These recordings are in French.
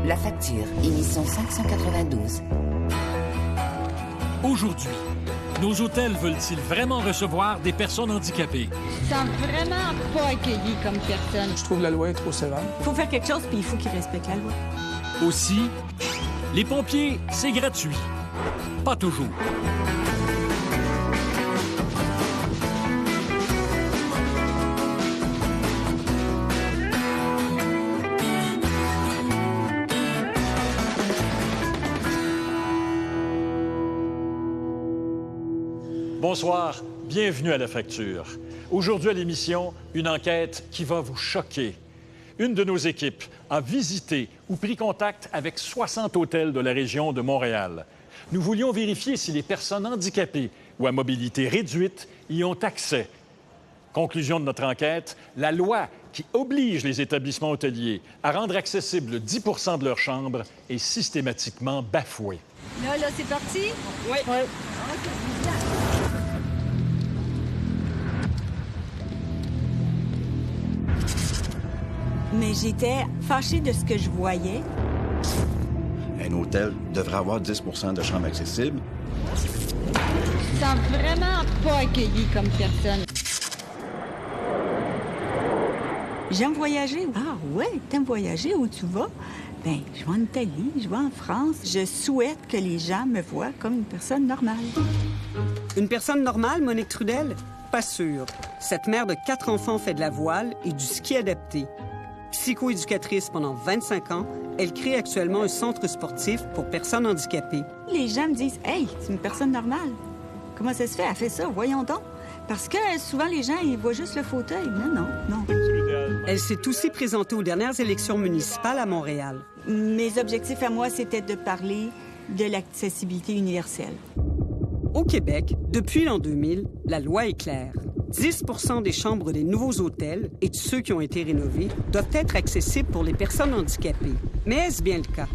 La Facture, émission 592. Aujourd'hui, nos hôtels veulent-ils vraiment recevoir des personnes handicapées? Je sens vraiment pas accueilli comme personne. Je trouve la loi est trop sévère. Il faut faire quelque chose, puis il faut qu'ils respectent la loi. Aussi, les pompiers, c'est gratuit. Pas toujours. Bonsoir, bienvenue à La Facture. Aujourd'hui à l'émission, une enquête qui va vous choquer. Une de nos équipes a visité ou pris contact avec 60 hôtels de la région de Montréal. Nous voulions vérifier si les personnes handicapées ou à mobilité réduite y ont accès. Conclusion de notre enquête, la loi qui oblige les établissements hôteliers à rendre accessible 10 % de leurs chambres est systématiquement bafouée. Là, c'est parti? Oui. Mais j'étais fâchée de ce que je voyais. Un hôtel devrait avoir 10 % de chambres accessibles. Je sens vraiment pas accueilli comme personne. J'aime voyager. Ah ouais, t'aimes voyager? Où tu vas? Ben, je vais en Italie, je vais en France. Je souhaite que les gens me voient comme une personne normale. Une personne normale, Monique Trudel? Pas sûr. Cette mère de 4 enfants fait de la voile et du ski adapté. Psychoéducatrice pendant 25 ans, elle crée actuellement un centre sportif pour personnes handicapées. Les gens me disent « Hey, c'est une personne normale. Comment ça se fait? Elle fait ça, voyons donc. » Parce que souvent, les gens, ils voient juste le fauteuil. Non. Elle s'est aussi présentée aux dernières élections municipales à Montréal. Mes objectifs à moi, c'était de parler de l'accessibilité universelle. Au Québec, depuis l'an 2000, la loi est claire. 10 % des chambres des nouveaux hôtels et de ceux qui ont été rénovés doivent être accessibles pour les personnes handicapées. Mais est-ce bien le cas?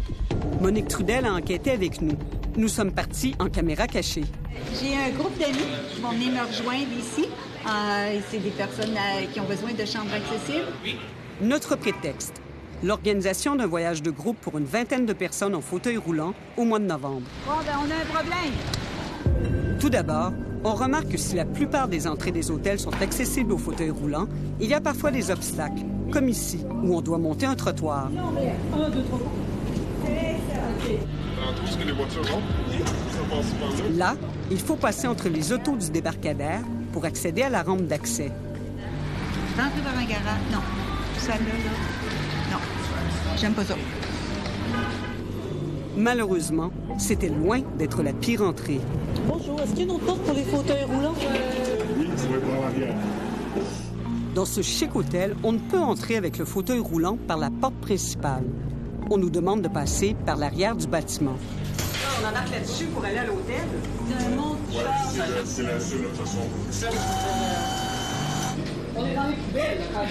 Monique Trudel a enquêté avec nous. Nous sommes partis en caméra cachée. J'ai un groupe d'amis qui vont venir me rejoindre ici. C'est des personnes qui ont besoin de chambres accessibles. Notre prétexte, l'organisation d'un voyage de groupe pour une vingtaine de personnes en fauteuil roulant au mois de novembre. Bon, ben on a un problème. Tout d'abord, on remarque que si la plupart des entrées des hôtels sont accessibles aux fauteuils roulants, il y a parfois des obstacles, comme ici, où on doit monter un trottoir. Non, mais 1, 2, 3. Là, il faut passer entre les autos du débarcadère pour accéder à la rampe d'accès. Rentrer par un garage. Non. Celle-là, là. Non. J'aime pas ça. Malheureusement, c'était loin d'être la pire entrée. Bonjour, est-ce qu'il y a une autre porte pour les fauteuils roulants? Oui, vous pouvez prendre l'arrière. Dans ce chic hôtel, on ne peut entrer avec le fauteuil roulant par la porte principale. On nous demande de passer par l'arrière du bâtiment. On embarque là-dessus pour aller à l'hôtel? C'est la seule façon. On est dans les poubelles, là.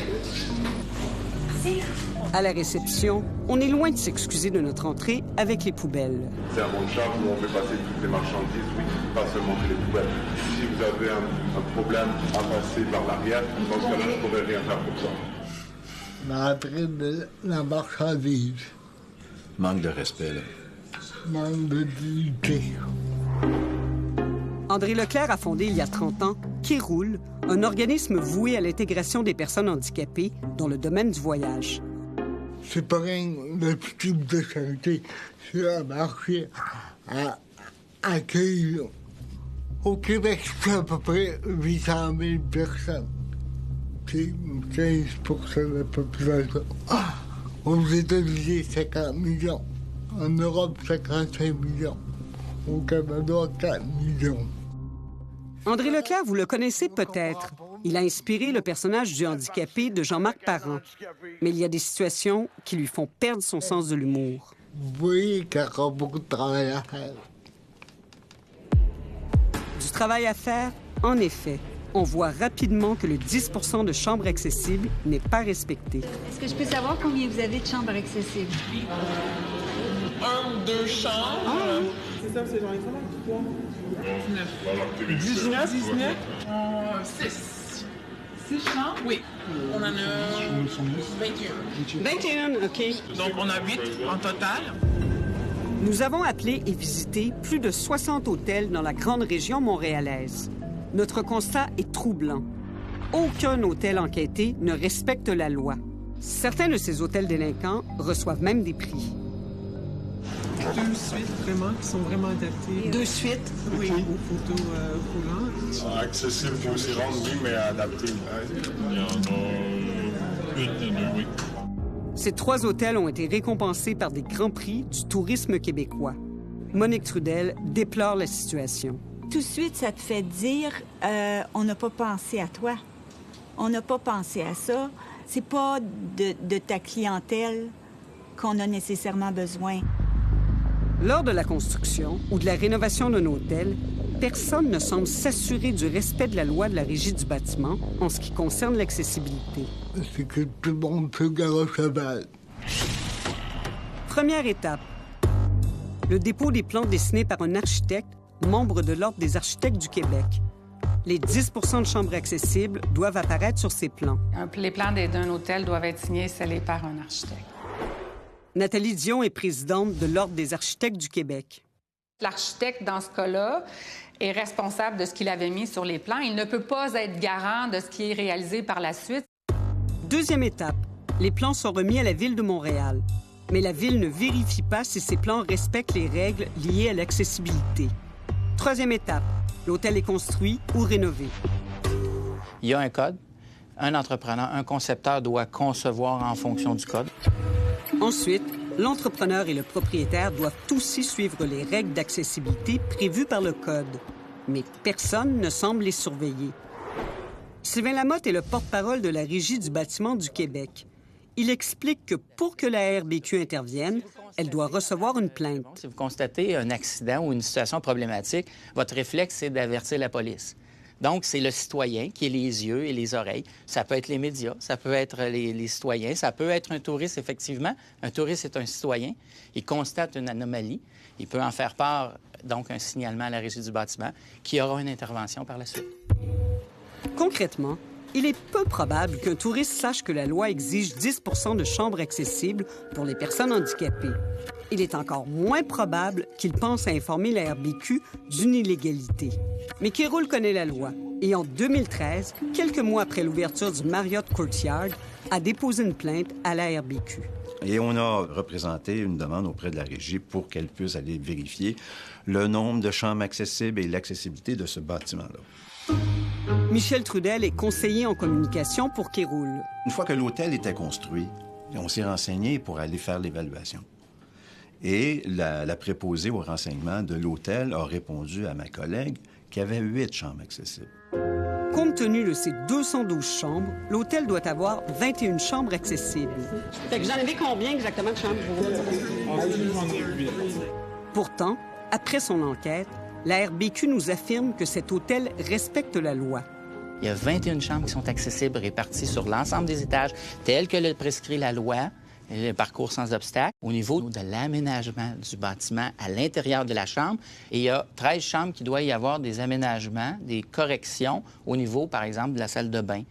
À la réception, on est loin de s'excuser de notre entrée avec les poubelles. C'est un bon charge où on fait passer toutes les marchandises, oui, pas seulement que les poubelles. Si vous avez un problème à passer par l'arrière, dans ce cas-là, je ne pourrais rien faire pour ça. L'entrée de la marchandise. Manque de respect, là. Manque de dignité. André Leclerc a fondé il y a 30 ans Qui roule, un organisme voué à l'intégration des personnes handicapées dans le domaine du voyage. C'est pas le type de charité. C'est un marché à accueillir. Au Québec, c'est à peu près 800 000 personnes. C'est 15 % de la population. Aux États-Unis, 50 millions. En Europe, 55 millions. Au Canada, 4 millions. André Leclerc, vous le connaissez peut-être. Il a inspiré le personnage du handicapé de Jean-Marc Parent. Mais il y a des situations qui lui font perdre son sens de l'humour. Vous voyez qu'il y a encore beaucoup de travail à faire. Du travail à faire, en effet. On voit rapidement que le 10 % de chambres accessibles n'est pas respecté. Est-ce que je peux savoir combien vous avez de chambres accessibles? 1, 2 chambres. C'est ça, c'est dans les chambres? 3. 19. 19? 19? 6. 6 chambres? Oui. On en a 21. 21, OK. Donc, on a 8 en total. Nous avons appelé et visité plus de 60 hôtels dans la grande région montréalaise. Notre constat est troublant. Aucun hôtel enquêté ne respecte la loi. Certains de ces hôtels délinquants reçoivent même des prix. 2 suites, vraiment, qui sont vraiment adaptées. 2 suites? Oui. Aux photos roulantes. Accessible, puis aussi rendre, oui, mais adapté. Il y en a une, deux, oui. Ces 3 hôtels ont été récompensés par des grands prix du tourisme québécois. Monique Trudel déplore la situation. Tout de suite, ça te fait dire on n'a pas pensé à toi. On n'a pas pensé à ça. C'est pas de ta clientèle qu'on a nécessairement besoin. Lors de la construction ou de la rénovation d'un hôtel, personne ne semble s'assurer du respect de la loi de la Régie du bâtiment en ce qui concerne l'accessibilité. C'est que tout le monde se gare au cheval. Première étape. Le dépôt des plans dessinés par un architecte, membre de l'Ordre des architectes du Québec. Les 10 de chambres accessibles doivent apparaître sur ces plans. Les plans d'un hôtel doivent être signés et scellés par un architecte. Nathalie Dion est présidente de l'Ordre des architectes du Québec. L'architecte, dans ce cas-là, est responsable de ce qu'il avait mis sur les plans. Il ne peut pas être garant de ce qui est réalisé par la suite. Deuxième étape. Les plans sont remis à la Ville de Montréal. Mais la Ville ne vérifie pas si ces plans respectent les règles liées à l'accessibilité. Troisième étape. L'hôtel est construit ou rénové. Il y a un code. Un entrepreneur, un concepteur doit concevoir en fonction du code. Ensuite, l'entrepreneur et le propriétaire doivent aussi suivre les règles d'accessibilité prévues par le code. Mais personne ne semble les surveiller. Sylvain Lamotte est le porte-parole de la Régie du bâtiment du Québec. Il explique que pour que la RBQ intervienne, elle doit recevoir une plainte. Si vous constatez un accident ou une situation problématique, votre réflexe, c'est d'avertir la police. Donc, c'est le citoyen qui est les yeux et les oreilles. Ça peut être les médias, ça peut être les citoyens, ça peut être un touriste, effectivement. Un touriste est un citoyen. Il constate une anomalie. Il peut en faire part, donc, un signalement à la Régie du bâtiment qui aura une intervention par la suite. Concrètement, il est peu probable qu'un touriste sache que la loi exige 10 de chambres accessibles pour les personnes handicapées. Il est encore moins probable qu'il pense à informer la RBQ d'une illégalité. Mais Kéroul connaît la loi et en 2013, quelques mois après l'ouverture du Marriott Courtyard, a déposé une plainte à la RBQ. Et on a représenté une demande auprès de la Régie pour qu'elle puisse aller vérifier le nombre de chambres accessibles et l'accessibilité de ce bâtiment-là. Michel Trudel est conseiller en communication pour Kéroul. Une fois que l'hôtel était construit, on s'est renseigné pour aller faire l'évaluation. Et la préposée au renseignement de l'hôtel a répondu à ma collègue qu'il y avait 8 chambres accessibles. Compte tenu de ces 212 chambres, l'hôtel doit avoir 21 chambres accessibles. Fait que vous en avez combien exactement de chambres? Pourtant, après son enquête, la RBQ nous affirme que cet hôtel respecte la loi. Il y a 21 chambres qui sont accessibles réparties sur l'ensemble des étages, telles que le prescrit la loi, le parcours sans obstacle. Au niveau de l'aménagement du bâtiment à l'intérieur de la chambre, et il y a 13 chambres qui doivent y avoir des aménagements, des corrections au niveau, par exemple, de la salle de bain.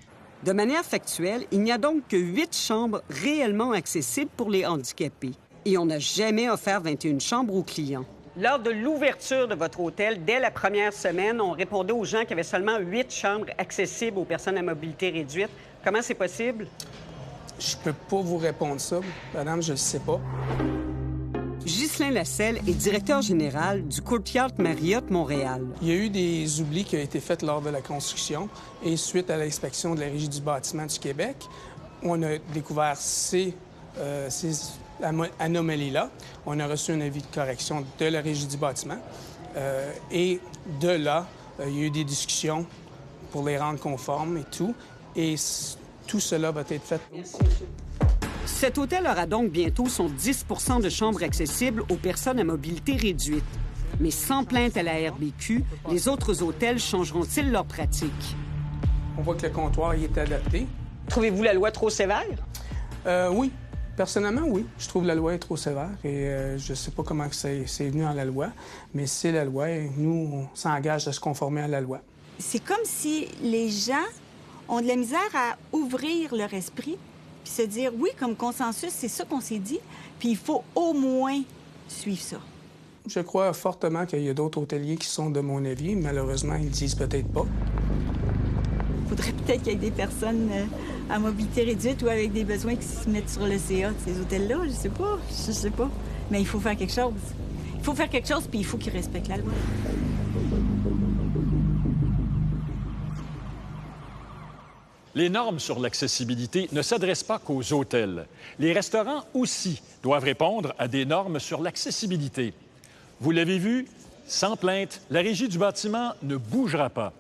De manière factuelle, il n'y a donc que 8 chambres réellement accessibles pour les handicapés. Et on n'a jamais offert 21 chambres aux clients. Lors de l'ouverture de votre hôtel, dès la première semaine, on répondait aux gens qu'il y avait seulement 8 chambres accessibles aux personnes à mobilité réduite. Comment c'est possible? Je peux pas vous répondre ça, madame, je ne sais pas. Ghislain Lasselle est directeur général du Courtyard Marriott Montréal. Il y a eu des oublis qui ont été faits lors de la construction et suite à l'inspection de la Régie du bâtiment du Québec, on a découvert ces anomalies-là. On a reçu un avis de correction de la Régie du bâtiment et de là, il y a eu des discussions pour les rendre conformes et tout. Et tout cela va être fait. Merci. Cet hôtel aura donc bientôt son 10 de chambres accessibles aux personnes à mobilité réduite. Mais sans plainte à la RBQ, les autres hôtels changeront-ils leur pratique? On voit que le comptoir y est adapté. Trouvez-vous la loi trop sévère? Oui. Personnellement, oui. Je trouve la loi est trop sévère et je ne sais pas comment c'est venu dans la loi, mais c'est la loi et nous, on s'engage à se conformer à la loi. C'est comme si les gens ont de la misère à ouvrir leur esprit puis se dire, oui, comme consensus, c'est ça qu'on s'est dit, puis il faut au moins suivre ça. Je crois fortement qu'il y a d'autres hôteliers qui sont de mon avis. Malheureusement, ils ne disent peut-être pas. Il faudrait peut-être qu'il y ait des personnes à mobilité réduite ou avec des besoins qui se mettent sur le CA de ces hôtels-là. Je sais pas. Mais il faut faire quelque chose. Il faut faire quelque chose, puis il faut qu'ils respectent la loi. Les normes sur l'accessibilité ne s'adressent pas qu'aux hôtels. Les restaurants aussi doivent répondre à des normes sur l'accessibilité. Vous l'avez vu, sans plainte, la Régie du bâtiment ne bougera pas.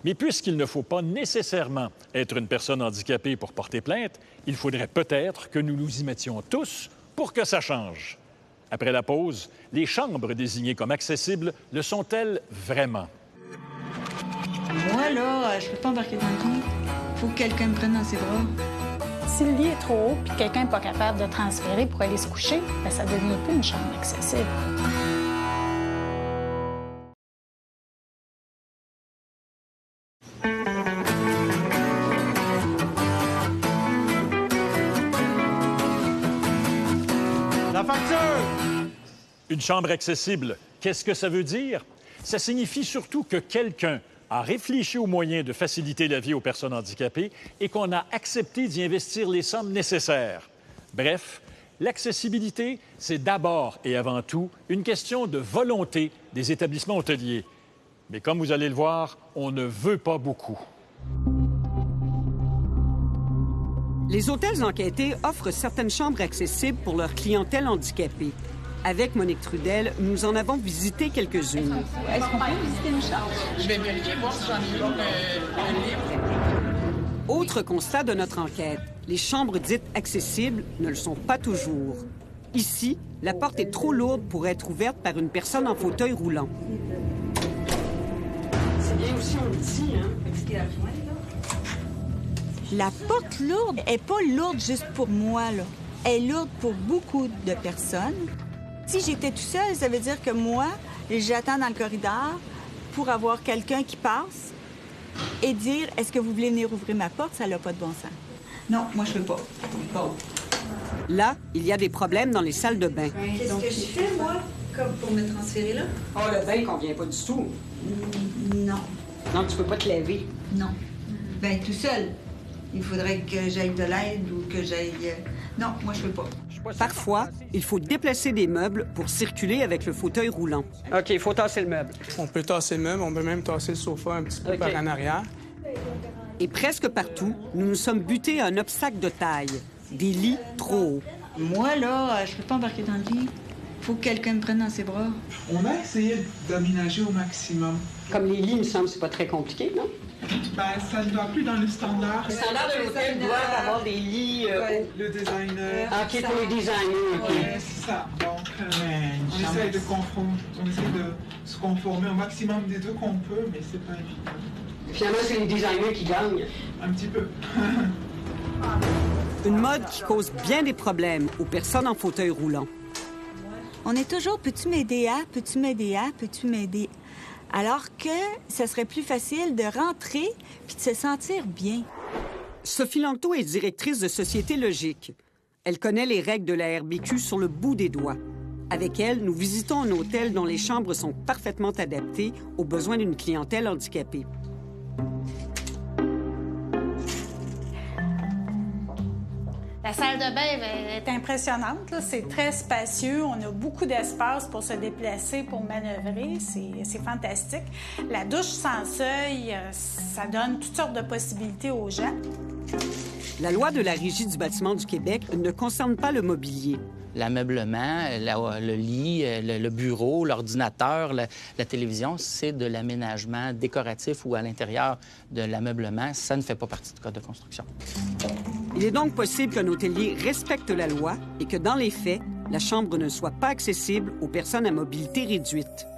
Mais puisqu'il ne faut pas nécessairement être une personne handicapée pour porter plainte, il faudrait peut-être que nous nous y mettions tous pour que ça change. Après la pause, les chambres désignées comme accessibles le sont-elles vraiment? Moi, là, je peux pas embarquer dans le lit. Faut que quelqu'un me prenne dans ses bras. Si le lit est trop haut puis quelqu'un n'est pas capable de transférer pour aller se coucher, bien, ça ne devient plus une chambre accessible. La facture! Une chambre accessible, qu'est-ce que ça veut dire? Ça signifie surtout que quelqu'un a réfléchi aux moyens de faciliter la vie aux personnes handicapées et qu'on a accepté d'y investir les sommes nécessaires. Bref, l'accessibilité, c'est d'abord et avant tout une question de volonté des établissements hôteliers. Mais comme vous allez le voir, on ne veut pas beaucoup. Les hôtels enquêtés offrent certaines chambres accessibles pour leur clientèle handicapée. Avec Monique Trudel, nous en avons visité quelques-unes. Est-ce qu'on peut visiter une chambre? Je vais vérifier, voir si j'en ai une libre. Autre constat de notre enquête, les chambres dites accessibles ne le sont pas toujours. Ici, la porte est trop lourde pour être ouverte par une personne en fauteuil roulant. C'est bien aussi, on le dit, hein? La porte lourde n'est pas lourde juste pour moi, là. Elle est lourde pour beaucoup de personnes. Si j'étais tout seul, ça veut dire que moi, j'attends dans le corridor pour avoir quelqu'un qui passe et dire « Est-ce que vous voulez venir ouvrir ma porte? » Ça n'a pas de bon sens. Non, moi, je peux pas. Bon. Là, il y a des problèmes dans les salles de bain. Qu'est-ce que je fais, moi, comme pour me transférer là? Oh, le bain ne convient pas du tout. Non. Non, tu peux pas te laver. Non. Ben tout seul. Il faudrait que j'aille de l'aide ou que j'aille... Non, moi, je peux pas. Parfois, il faut déplacer des meubles pour circuler avec le fauteuil roulant. OK, il faut tasser le meuble. On peut tasser le meuble, on peut même tasser le sofa un petit peu par en arrière. Et presque partout, nous nous sommes butés à un obstacle de taille, des lits trop hauts. Moi, là, je peux pas embarquer dans le lit. Faut que quelqu'un me prenne dans ses bras. On a essayé d'aménager au maximum. Comme les lits, il me semble, c'est pas très compliqué, non? Ben, ça ne va plus dans le standard. Le standard de l'hôtel doit avoir des lits... Le designer. OK, pour les designers, OK. Ouais, c'est ça. Donc, on essaie de se conformer au maximum des deux qu'on peut, mais c'est pas évident. Finalement, c'est les designers qui gagnent. Un petit peu. Une mode qui cause bien des problèmes aux personnes en fauteuil roulant. On est toujours « Peux-tu m'aider à? Peux-tu m'aider à? Peux-tu m'aider? » Alors que ça serait plus facile de rentrer puis de se sentir bien. Sophie Langto est directrice de Société Logique. Elle connaît les règles de la RBQ sur le bout des doigts. Avec elle, nous visitons un hôtel dont les chambres sont parfaitement adaptées aux besoins d'une clientèle handicapée. La salle de bain est impressionnante. C'est très spacieux. On a beaucoup d'espace pour se déplacer, pour manœuvrer. C'est fantastique. La douche sans seuil, ça donne toutes sortes de possibilités aux gens. La loi de la Régie du bâtiment du Québec ne concerne pas le mobilier. L'ameublement, le lit, le bureau, l'ordinateur, la télévision, c'est de l'aménagement décoratif ou à l'intérieur de l'ameublement. Ça ne fait pas partie du code de construction. Il est donc possible qu'un hôtelier respecte la loi et que, dans les faits, la chambre ne soit pas accessible aux personnes à mobilité réduite.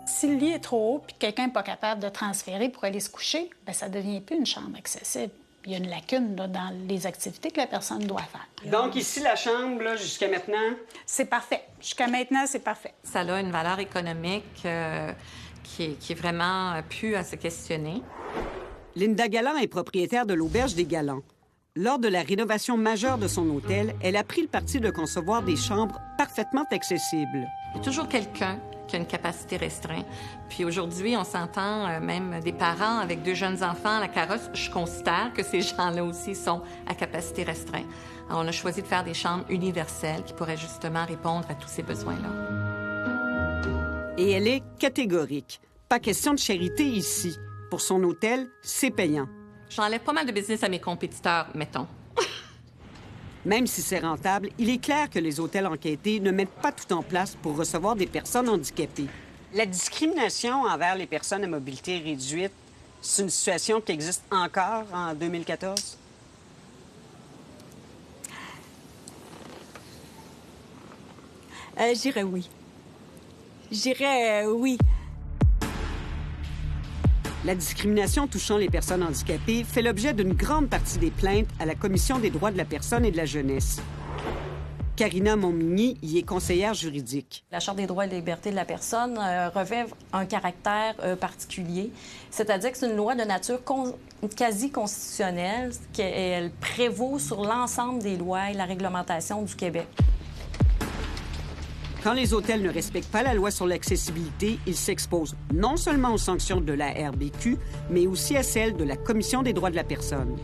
Si le lit est trop haut puis quelqu'un n'est pas capable de transférer pour aller se coucher, bien, ça ne devient plus une chambre accessible. Il y a une lacune là, dans les activités que la personne doit faire. Donc ici, la chambre, là, jusqu'à maintenant? C'est parfait. Jusqu'à maintenant, c'est parfait. Ça a une valeur économique qui est vraiment plus à se questionner. Linda Galland est propriétaire de l'Auberge des Gallands. Lors de la rénovation majeure de son hôtel, elle a pris le parti de concevoir des chambres parfaitement accessibles. Il y a toujours quelqu'un qui a une capacité restreinte. Puis aujourd'hui, on s'entend, même des parents avec 2 jeunes enfants à la carrosse, je considère que ces gens-là aussi sont à capacité restreinte. Alors, on a choisi de faire des chambres universelles qui pourraient justement répondre à tous ces besoins-là. Et elle est catégorique. Pas question de charité ici. Pour son hôtel, c'est payant. J'enlève pas mal de business à mes compétiteurs, mettons. Même si c'est rentable, il est clair que les hôtels enquêtés ne mettent pas tout en place pour recevoir des personnes handicapées. La discrimination envers les personnes à mobilité réduite, c'est une situation qui existe encore en 2014? Je dirais oui. Je dirais oui. La discrimination touchant les personnes handicapées fait l'objet d'une grande partie des plaintes à la Commission des droits de la personne et de la jeunesse. Karina Montmigny y est conseillère juridique. La Charte des droits et des libertés de la personne revêt un caractère particulier, c'est-à-dire que c'est une loi de nature quasi constitutionnelle, qu'elle prévaut sur l'ensemble des lois et la réglementation du Québec. Quand les hôtels ne respectent pas la loi sur l'accessibilité, ils s'exposent non seulement aux sanctions de la RBQ, mais aussi à celles de la Commission des droits de la personne.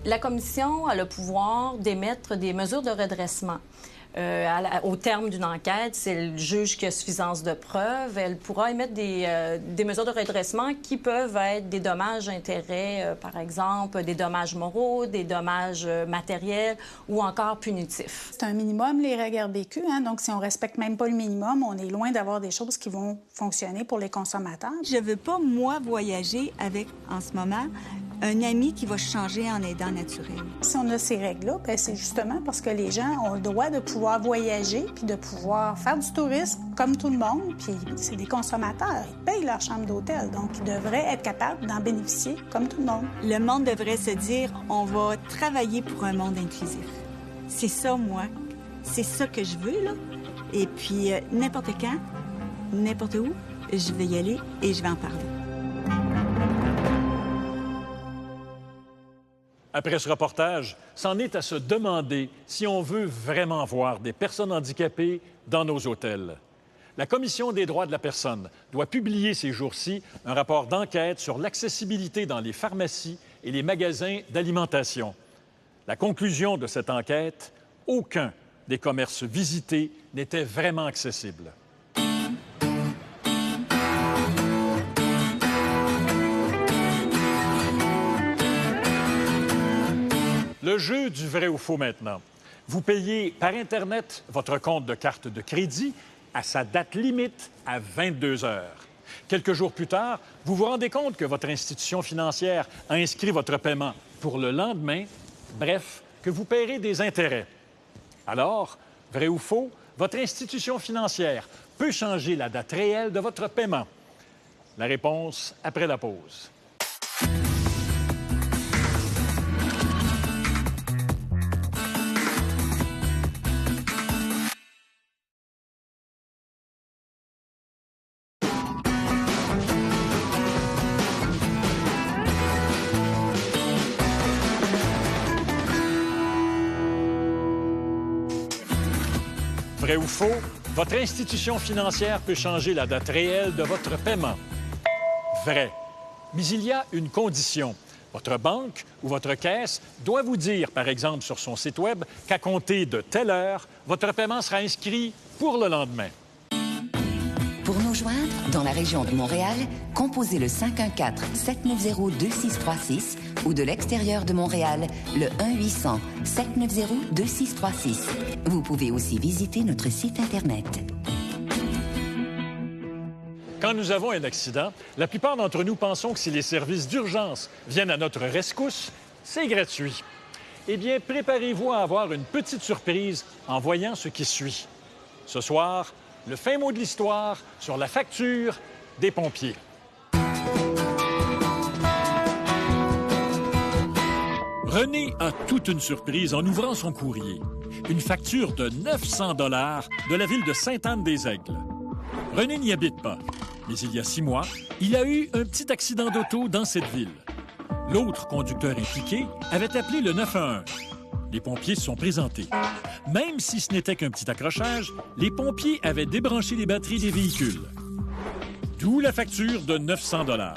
La Commission a le pouvoir d'émettre des mesures de redressement. Au terme d'une enquête, si elle juge qu'il y a suffisance de preuves, elle pourra émettre des mesures de redressement qui peuvent être des dommages-intérêts, par exemple, des dommages moraux, des dommages matériels ou encore punitifs. C'est un minimum, les règles RBQ, hein? Donc si on ne respecte même pas le minimum, on est loin d'avoir des choses qui vont fonctionner pour les consommateurs. Je ne veux pas, moi, voyager avec, en ce moment, un ami qui va changer en aidant naturel. Si on a ces règles-là, bien, c'est justement parce que les gens ont le droit de pouvoir voyager puis de pouvoir faire du tourisme comme tout le monde. Puis c'est des consommateurs, ils payent leur chambre d'hôtel, donc ils devraient être capables d'en bénéficier comme tout le monde. Le monde devrait se dire, on va travailler pour un monde inclusif. C'est ça, moi. C'est ça que je veux, là. Et puis, n'importe quand, n'importe où, je vais y aller et je vais en parler. Après ce reportage, c'en est à se demander si on veut vraiment voir des personnes handicapées dans nos hôtels. La Commission des droits de la personne doit publier ces jours-ci un rapport d'enquête sur l'accessibilité dans les pharmacies et les magasins d'alimentation. La conclusion de cette enquête, aucun des commerces visités n'était vraiment accessible. Le jeu du vrai ou faux maintenant. Vous payez par Internet votre compte de carte de crédit à sa date limite à 22 heures. Quelques jours plus tard, vous vous rendez compte que votre institution financière a inscrit votre paiement pour le lendemain, bref, que vous paierez des intérêts. Alors, vrai ou faux, votre institution financière peut changer la date réelle de votre paiement. La réponse après la pause. Vrai ou faux, votre institution financière peut changer la date réelle de votre paiement. Vrai. Mais il y a une condition. Votre banque ou votre caisse doit vous dire, par exemple sur son site Web, qu'à compter de telle heure, votre paiement sera inscrit pour le lendemain. Pour nous joindre dans la région de Montréal, composez le 514-790-2636 ou de l'extérieur de Montréal, le 1-800-790-2636. Vous pouvez aussi visiter notre site Internet. Quand nous avons un accident, la plupart d'entre nous pensons que si les services d'urgence viennent à notre rescousse, c'est gratuit. Eh bien, préparez-vous à avoir une petite surprise en voyant ce qui suit. Ce soir, le fin mot de l'histoire sur la facture des pompiers. René a toute une surprise en ouvrant son courrier. Une facture de 900 $ de la ville de Sainte-Anne-des-Aigles. René n'y habite pas, mais il y a 6 mois, il a eu un petit accident d'auto dans cette ville. L'autre conducteur impliqué avait appelé le 911. Les pompiers se sont présentés. Même si ce n'était qu'un petit accrochage, les pompiers avaient débranché les batteries des véhicules. D'où la facture de 900 $.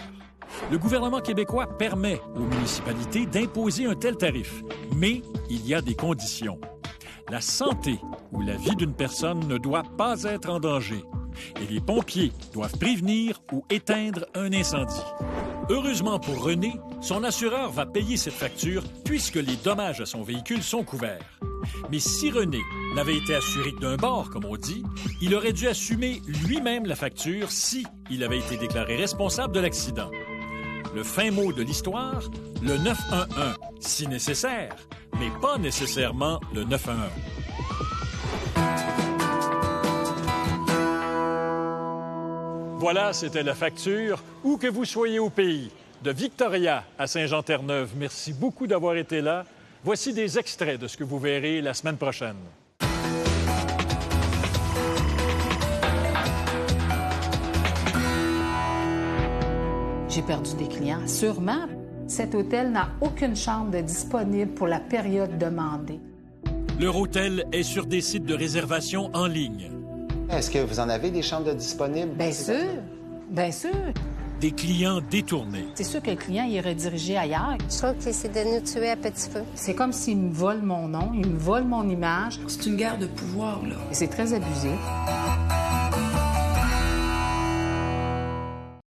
Le gouvernement québécois permet aux municipalités d'imposer un tel tarif, mais il y a des conditions. La santé ou la vie d'une personne ne doit pas être en danger et les pompiers doivent prévenir ou éteindre un incendie. Heureusement pour René, son assureur va payer cette facture puisque les dommages à son véhicule sont couverts. Mais si René n'avait été assuré que d'un bord, comme on dit, il aurait dû assumer lui-même la facture si il avait été déclaré responsable de l'accident. Le fin mot de l'histoire, le 911, si nécessaire, mais pas nécessairement le 911. Voilà, c'était la facture, où que vous soyez au pays, de Victoria à Saint-Jean-Terre-Neuve. Merci beaucoup d'avoir été là. Voici des extraits de ce que vous verrez la semaine prochaine. J'ai perdu des clients, sûrement. Cet hôtel n'a aucune chambre de disponible pour la période demandée. Leur hôtel est sur des sites de réservation en ligne. Est-ce que vous en avez des chambres de disponibles? Bien sûr, bien sûr. Des clients détournés. C'est sûr que le client il est redirigé ailleurs. Je trouve qu'il essaie de nous tuer à petit feu. C'est comme s'il me vole mon nom, il me vole mon image. C'est une guerre de pouvoir, là. Et c'est très abusif.